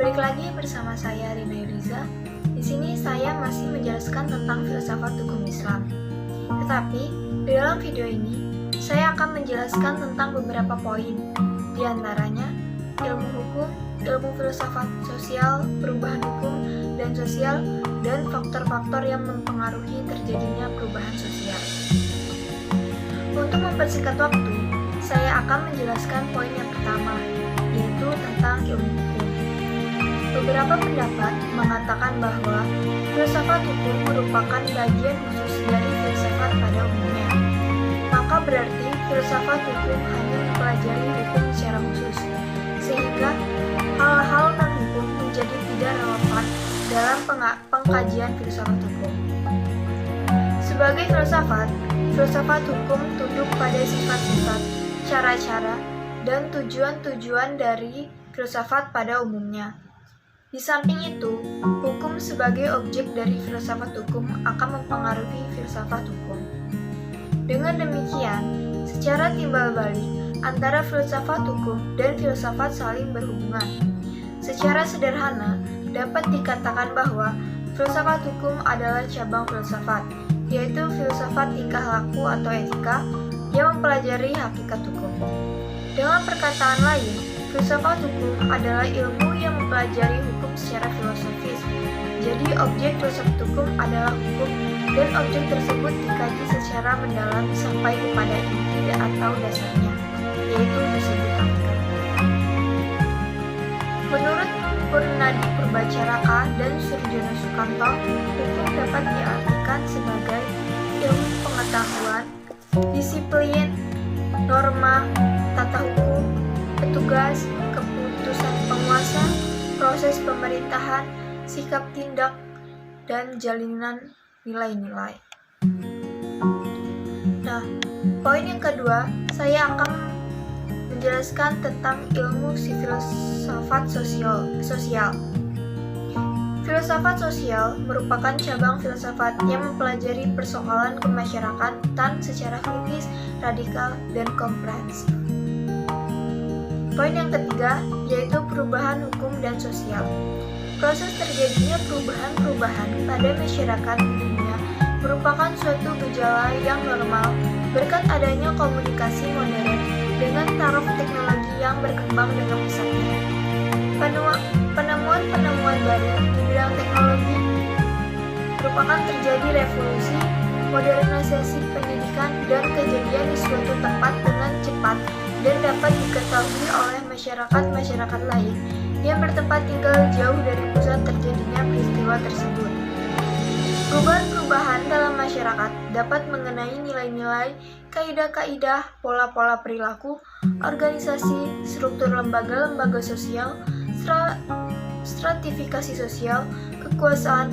Balik lagi bersama saya Rina Yuriza. Di sini saya masih menjelaskan tentang filsafat hukum Islam. Tetapi di dalam video ini saya akan menjelaskan tentang beberapa poin. Di antaranya ilmu hukum, ilmu filsafat sosial, perubahan hukum dan sosial, dan faktor-faktor yang mempengaruhi terjadinya perubahan sosial. Untuk mempersingkat waktu, saya akan menjelaskan poin yang pertama, yaitu tentang ilmu hukum. Beberapa pendapat mengatakan bahwa filsafat hukum merupakan bagian khusus dari filsafat pada umumnya. Maka berarti filsafat hukum hanya mempelajari hukum secara khusus, sehingga hal-hal non-hukum menjadi tidak relevan dalam pengkajian filsafat hukum. Sebagai filsafat hukum tunduk pada sifat-sifat, cara-cara, dan tujuan-tujuan dari filsafat pada umumnya. Di samping itu, hukum sebagai objek dari filsafat hukum akan mempengaruhi filsafat hukum. Dengan demikian, secara timbal balik antara filsafat hukum dan filsafat saling berhubungan. Secara sederhana, dapat dikatakan bahwa filsafat hukum adalah cabang filsafat, yaitu filsafat tingkah laku atau etika yang mempelajari hakikat hukum. Dengan perkataan lain, filsafat hukum adalah ilmu yang mempelajari hukum secara filosofis. Jadi objek filsafat hukum adalah hukum, dan objek tersebut dikaji secara mendalam sampai kepada inti atau dasarnya, yaitu disebut hakikat. Menurut Purnadi Purbacaraka dan Surjono Sukanto, hukum dapat diartikan sebagai ilmu pengetahuan, disiplin, norma, tata hukum, petugas, keputusan penguasa, proses pemerintahan, sikap tindak, dan jalinan nilai-nilai. Nah, poin yang kedua, saya akan menjelaskan tentang ilmu filsafat sosial. Filsafat sosial merupakan cabang filsafat yang mempelajari persoalan kemasyarakatan secara kritis, radikal, dan komprehensif. Poin yang ketiga, yaitu perubahan hukum dan sosial. Proses terjadinya perubahan-perubahan pada masyarakat dunia merupakan suatu gejala yang normal berkat adanya komunikasi modern dengan taraf teknologi yang berkembang dengan pesatnya. Penemuan-penemuan baru di bidang teknologi merupakan terjadi revolusi, modernisasi pendidikan, dan kejadian di suatu tempat dengan cepat dan dapat diketahui oleh masyarakat lain yang bertempat tinggal jauh dari pusat terjadinya peristiwa tersebut. Perubahan-perubahan dalam masyarakat dapat mengenai nilai-nilai, kaidah-kaidah, pola-pola perilaku, organisasi, struktur lembaga-lembaga sosial, stratifikasi sosial, kekuasaan,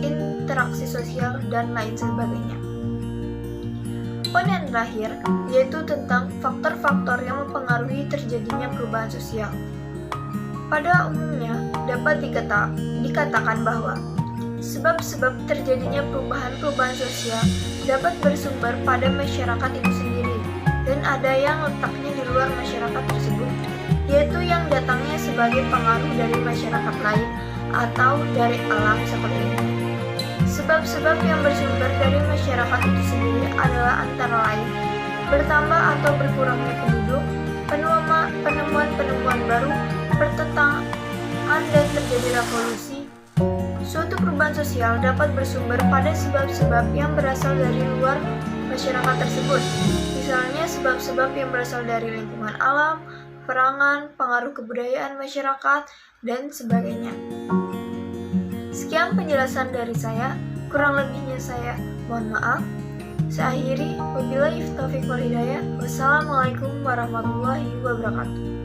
interaksi sosial, dan lain sebagainya. Poin yang terakhir, yaitu tentang faktor-faktor yang mempengaruhi terjadinya perubahan sosial. Pada umumnya, dapat dikatakan bahwa sebab-sebab terjadinya perubahan-perubahan sosial dapat bersumber pada masyarakat itu sendiri, dan ada yang letaknya di luar masyarakat tersebut, yaitu yang datangnya sebagai pengaruh dari masyarakat lain atau dari alam seperti ini. Sebab-sebab yang bersumber dari masyarakat itu sendiri adalah antara lain bertambah atau berkurangnya penduduk, penemuan-penemuan baru, pertentangan, dan terjadi revolusi. Suatu perubahan sosial dapat bersumber pada sebab-sebab yang berasal dari luar masyarakat tersebut, misalnya sebab-sebab yang berasal dari lingkungan alam, perangan, pengaruh kebudayaan masyarakat, dan sebagainya. Sekian penjelasan dari saya, kurang lebihnya saya mohon maaf. Saya akhiri, wabillahi taufiq wal hidayah. Wassalamualaikum warahmatullahi wabarakatuh.